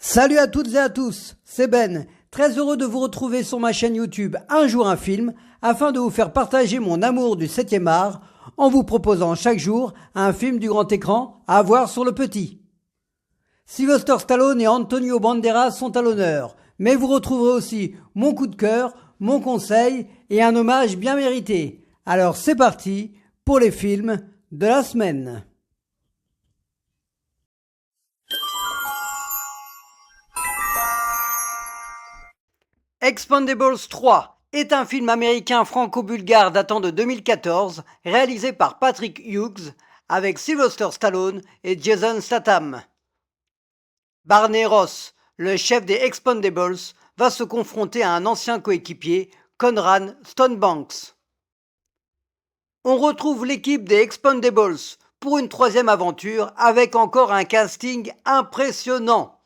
Salut à toutes et à tous, c'est Ben, très heureux de vous retrouver sur ma chaîne YouTube Un jour un film, afin de vous faire partager mon amour du 7e art, en vous proposant chaque jour un film du grand écran à voir sur le petit. Sylvester Stallone et Antonio Banderas sont à l'honneur, mais vous retrouverez aussi mon coup de cœur, mon conseil et un hommage bien mérité. Alors c'est parti pour les films de la semaine. Expendables 3 est un film américain franco-bulgare datant de 2014, réalisé par Patrick Hughes, avec Sylvester Stallone et Jason Statham. Barney Ross, le chef des Expendables, va se confronter à un ancien coéquipier, Conrad Stonebanks. On retrouve l'équipe des Expendables pour une troisième aventure avec encore un casting impressionnant.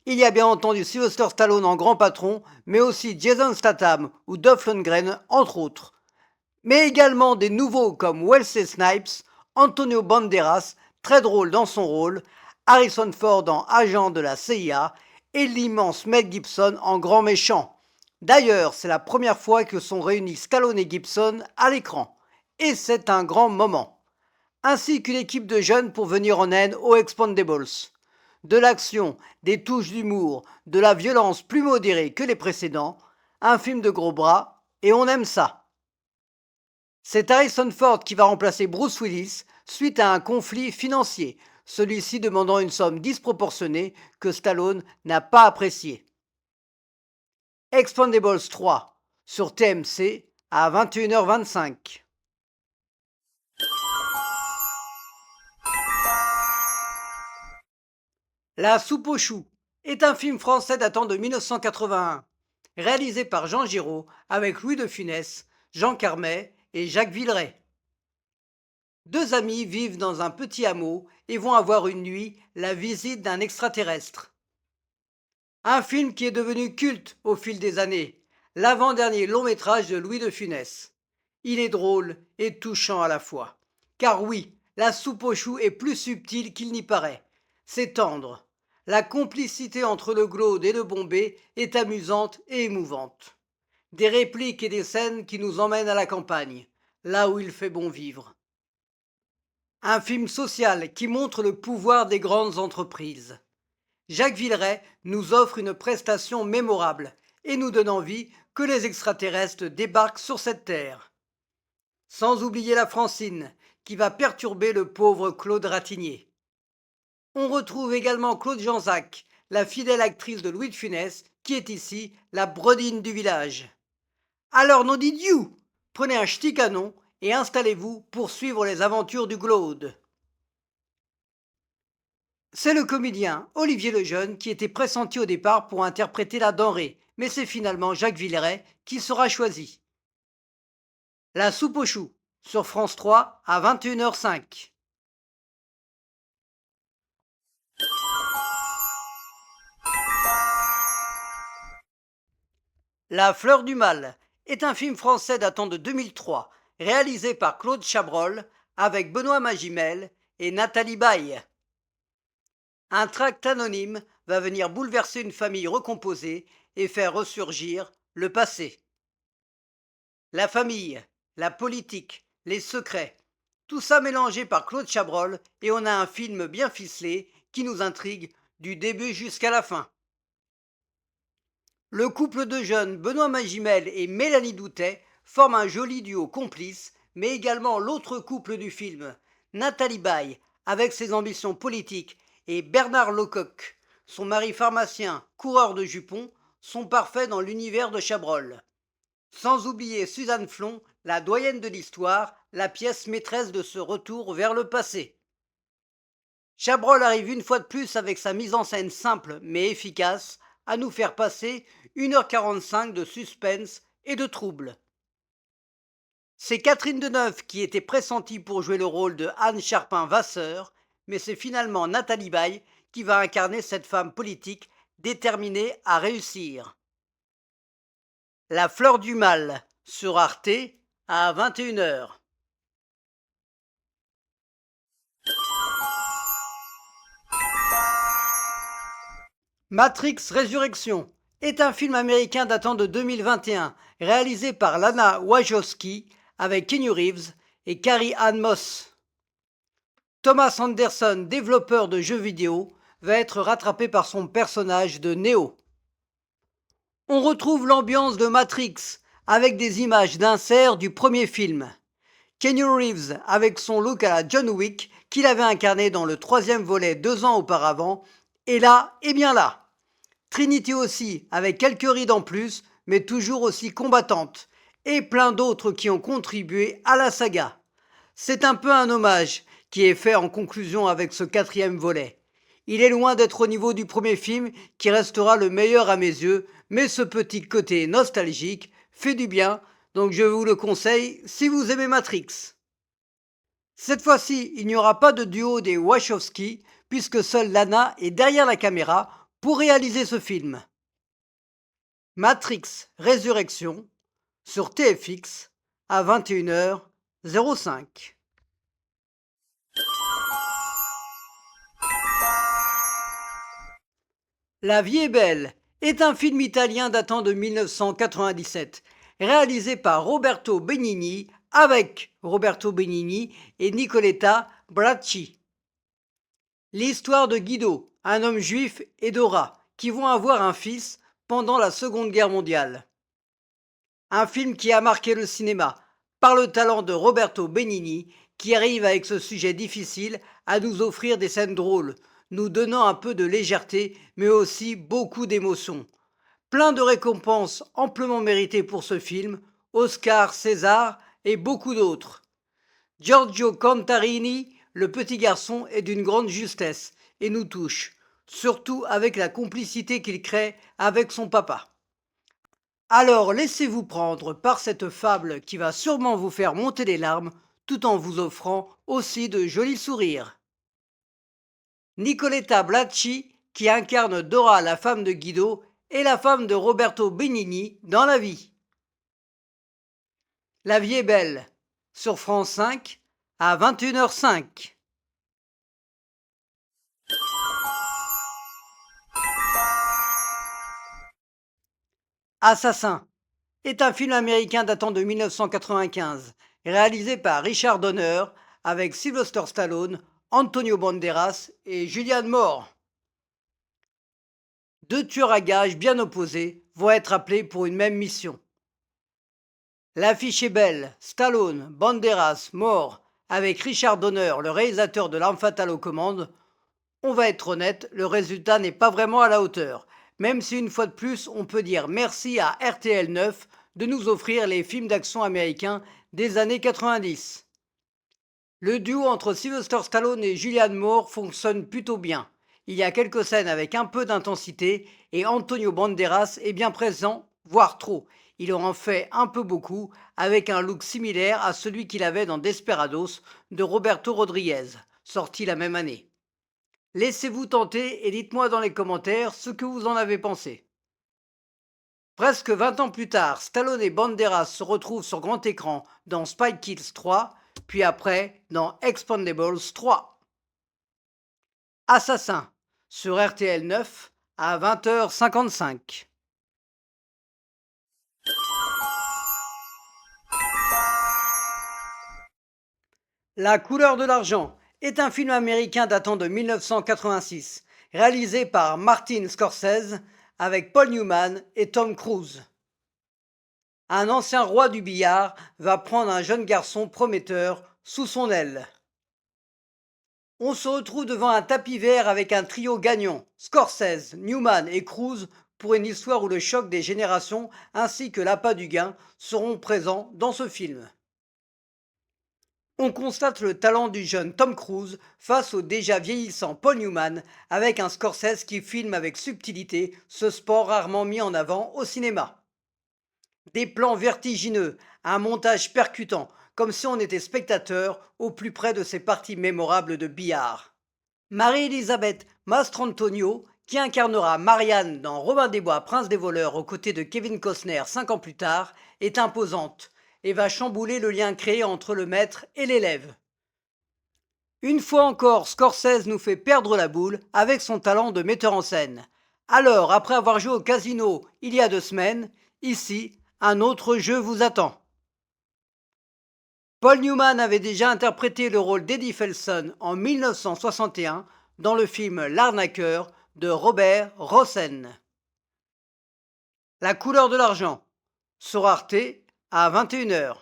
Il y a bien entendu Sylvester Stallone en grand patron, mais aussi Jason Statham ou Dolph Lundgren, entre autres. Mais également des nouveaux comme Wesley Snipes, Antonio Banderas, très drôle dans son rôle, Harrison Ford en agent de la CIA et l'immense Mel Gibson en grand méchant. D'ailleurs, c'est la première fois que sont réunis Stallone et Gibson à l'écran. Et c'est un grand moment. Ainsi qu'une équipe de jeunes pour venir en aide aux Expendables. De l'action, des touches d'humour, de la violence plus modérée que les précédents, un film de gros bras, et on aime ça. C'est Harrison Ford qui va remplacer Bruce Willis suite à un conflit financier, celui-ci demandant une somme disproportionnée que Stallone n'a pas appréciée. Expendables 3 sur TMC à 21h25. La soupe aux choux est un film français datant de 1981, réalisé par Jean Giraud avec Louis de Funès, Jean Carmet et Jacques Villeray. Deux amis vivent dans un petit hameau et vont avoir une nuit la visite d'un extraterrestre. Un film qui est devenu culte au fil des années, l'avant-dernier long métrage de Louis de Funès. Il est drôle et touchant à la fois. Car oui, la soupe aux choux est plus subtile qu'il n'y paraît. C'est tendre. La complicité entre le Glaude et le Bombay est amusante et émouvante. Des répliques et des scènes qui nous emmènent à la campagne, là où il fait bon vivre. Un film social qui montre le pouvoir des grandes entreprises. Jacques Villeray nous offre une prestation mémorable et nous donne envie que les extraterrestres débarquent sur cette terre. Sans oublier la Francine, qui va perturber le pauvre Claude Ratignier. On retrouve également Claude Jansac, la fidèle actrice de Louis de Funès, qui est ici la bredine du village. Alors, non d'idiot, prenez un ch'ti canon et installez-vous pour suivre les aventures du Glaude. C'est le comédien Olivier Lejeune qui était pressenti au départ pour interpréter la denrée, mais c'est finalement Jacques Villeray qui sera choisi. La soupe aux choux, sur France 3 à 21h05. La fleur du mal est un film français datant de 2003, réalisé par Claude Chabrol, avec Benoît Magimel et Nathalie Baye. Un tract anonyme va venir bouleverser une famille recomposée et faire ressurgir le passé. La famille, la politique, les secrets, tout ça mélangé par Claude Chabrol et on a un film bien ficelé qui nous intrigue du début jusqu'à la fin. Le couple de jeunes Benoît Magimel et Mélanie Doutet forme un joli duo complice, mais également l'autre couple du film, Nathalie Baye, avec ses ambitions politiques, et Bernard Lecoq, son mari pharmacien, coureur de jupons, sont parfaits dans l'univers de Chabrol. Sans oublier Suzanne Flon, la doyenne de l'histoire, la pièce maîtresse de ce retour vers le passé. Chabrol arrive une fois de plus avec sa mise en scène simple mais efficace à nous faire passer 1h45 de suspense et de trouble. C'est Catherine Deneuve qui était pressentie pour jouer le rôle de Anne Charpin-Vasseur, mais c'est finalement Nathalie Baye qui va incarner cette femme politique déterminée à réussir. La fleur du mal sur Arte à 21h. Matrix Résurrection est un film américain datant de 2021, réalisé par Lana Wachowski avec Keanu Reeves et Carrie-Anne Moss. Thomas Anderson, développeur de jeux vidéo, va être rattrapé par son personnage de Neo. On retrouve l'ambiance de Matrix avec des images d'insert du premier film. Keanu Reeves avec son look à la John Wick qu'il avait incarné dans le troisième volet 2 ans auparavant, est là et bien là. Trinity aussi, avec quelques rides en plus, mais toujours aussi combattante, et plein d'autres qui ont contribué à la saga. C'est un peu un hommage qui est fait en conclusion avec ce quatrième volet. Il est loin d'être au niveau du premier film, qui restera le meilleur à mes yeux, mais ce petit côté nostalgique fait du bien, donc je vous le conseille si vous aimez Matrix. Cette fois-ci, il n'y aura pas de duo des Wachowski, puisque seule Lana est derrière la caméra pour réaliser ce film. Matrix Résurrection sur TFX à 21h05. La vie est belle est un film italien datant de 1997, réalisé par Roberto Benigni avec Roberto Benigni et Nicoletta Bracci. L'histoire de Guido, un homme juif, et Dora, qui vont avoir un fils pendant la Seconde Guerre mondiale. Un film qui a marqué le cinéma par le talent de Roberto Benigni, qui arrive avec ce sujet difficile à nous offrir des scènes drôles, nous donnant un peu de légèreté, mais aussi beaucoup d'émotions. Plein de récompenses amplement méritées pour ce film, Oscar, César et beaucoup d'autres. Giorgio Contarini, le petit garçon, est d'une grande justesse et nous touche, surtout avec la complicité qu'il crée avec son papa. Alors laissez-vous prendre par cette fable qui va sûrement vous faire monter les larmes, tout en vous offrant aussi de jolis sourires. Nicoletta Bracci, qui incarne Dora, la femme de Guido, est la femme de Roberto Benigni dans la vie. La vie est belle, sur France 5 à 21h05. Assassin est un film américain datant de 1995, réalisé par Richard Donner avec Sylvester Stallone, Antonio Banderas et Julianne Moore. Deux tueurs à gages bien opposés vont être appelés pour une même mission. L'affiche est belle, Stallone, Banderas, Moore, avec Richard Donner, le réalisateur de L'Arme fatale aux commandes. On va être honnête, le résultat n'est pas vraiment à la hauteur, même si une fois de plus on peut dire merci à RTL 9 de nous offrir les films d'action américains des années 90. Le duo entre Sylvester Stallone et Julianne Moore fonctionne plutôt bien. Il y a quelques scènes avec un peu d'intensité et Antonio Banderas est bien présent, voire trop. Il en fait un peu beaucoup, avec un look similaire à celui qu'il avait dans Desperados de Roberto Rodriguez, sorti la même année. Laissez-vous tenter et dites-moi dans les commentaires ce que vous en avez pensé. Presque 20 ans plus tard, Stallone et Banderas se retrouvent sur grand écran dans Spy Kids 3, puis après dans Expendables 3. Assassin sur RTL 9 à 20h55. La couleur de l'argent est un film américain datant de 1986, réalisé par Martin Scorsese avec Paul Newman et Tom Cruise. Un ancien roi du billard va prendre un jeune garçon prometteur sous son aile. On se retrouve devant un tapis vert avec un trio gagnant, Scorsese, Newman et Cruise, pour une histoire où le choc des générations ainsi que l'appât du gain seront présents dans ce film. On constate le talent du jeune Tom Cruise face au déjà vieillissant Paul Newman avec un Scorsese qui filme avec subtilité ce sport rarement mis en avant au cinéma. Des plans vertigineux, un montage percutant, comme si on était spectateur au plus près de ces parties mémorables de billard. Marie-Elisabeth Mastrantonio, qui incarnera Marianne dans Robin des Bois, Prince des voleurs aux côtés de Kevin Costner 5 ans plus tard, est imposante et va chambouler le lien créé entre le maître et l'élève. Une fois encore, Scorsese nous fait perdre la boule avec son talent de metteur en scène. Alors, après avoir joué au casino il y a 2 semaines, ici, un autre jeu vous attend. Paul Newman avait déjà interprété le rôle d'Eddie Felson en 1961 dans le film L'arnaqueur de Robert Rossen. La couleur de l'argent, sur Arte à 21h.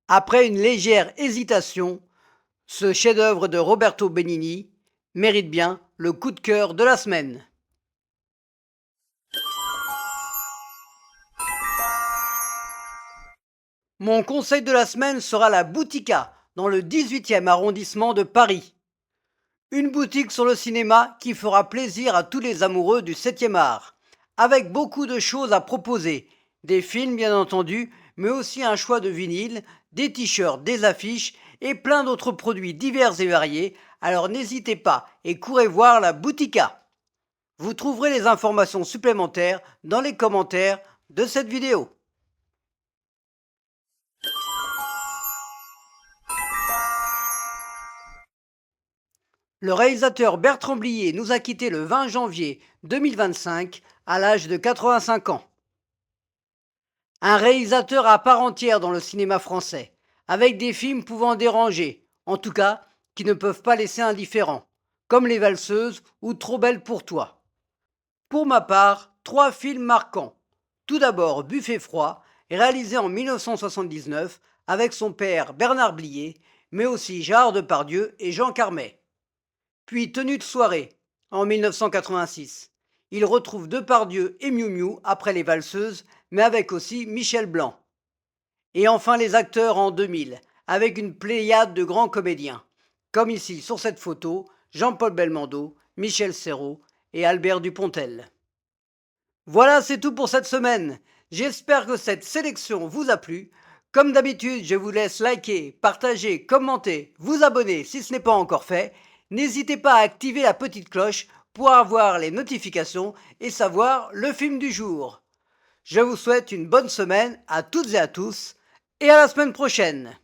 Après une légère hésitation, ce chef-d'œuvre de Roberto Benigni mérite bien le coup de cœur de la semaine. Mon conseil de la semaine sera la Boutica, dans le 18e arrondissement de Paris. Une boutique sur le cinéma qui fera plaisir à tous les amoureux du 7e art, avec beaucoup de choses à proposer, des films bien entendu, mais aussi un choix de vinyles, des t-shirts, des affiches et plein d'autres produits divers et variés, alors n'hésitez pas et courez voir la Boutica. Vous trouverez les informations supplémentaires dans les commentaires de cette vidéo. Le réalisateur Bertrand Blier nous a quittés le 20 janvier 2025 à l'âge de 85 ans. Un réalisateur à part entière dans le cinéma français, avec des films pouvant déranger, en tout cas qui ne peuvent pas laisser indifférent, comme Les Valseuses ou Trop belle pour toi. Pour ma part, 3 films marquants. Tout d'abord Buffet froid, réalisé en 1979 avec son père Bernard Blier, mais aussi Gérard Depardieu et Jean Carmet. Puis Tenue de soirée, en 1986. Il retrouve Depardieu et Miou Miou après Les Valseuses, mais avec aussi Michel Blanc. Et enfin Les Acteurs en 2000, avec une pléiade de grands comédiens, comme ici sur cette photo, Jean-Paul Belmondo, Michel Serrault et Albert Dupontel. Voilà, c'est tout pour cette semaine. J'espère que cette sélection vous a plu. Comme d'habitude, je vous laisse liker, partager, commenter, vous abonner si ce n'est pas encore fait. N'hésitez pas à activer la petite cloche pour avoir les notifications et savoir le film du jour. Je vous souhaite une bonne semaine à toutes et à tous et à la semaine prochaine.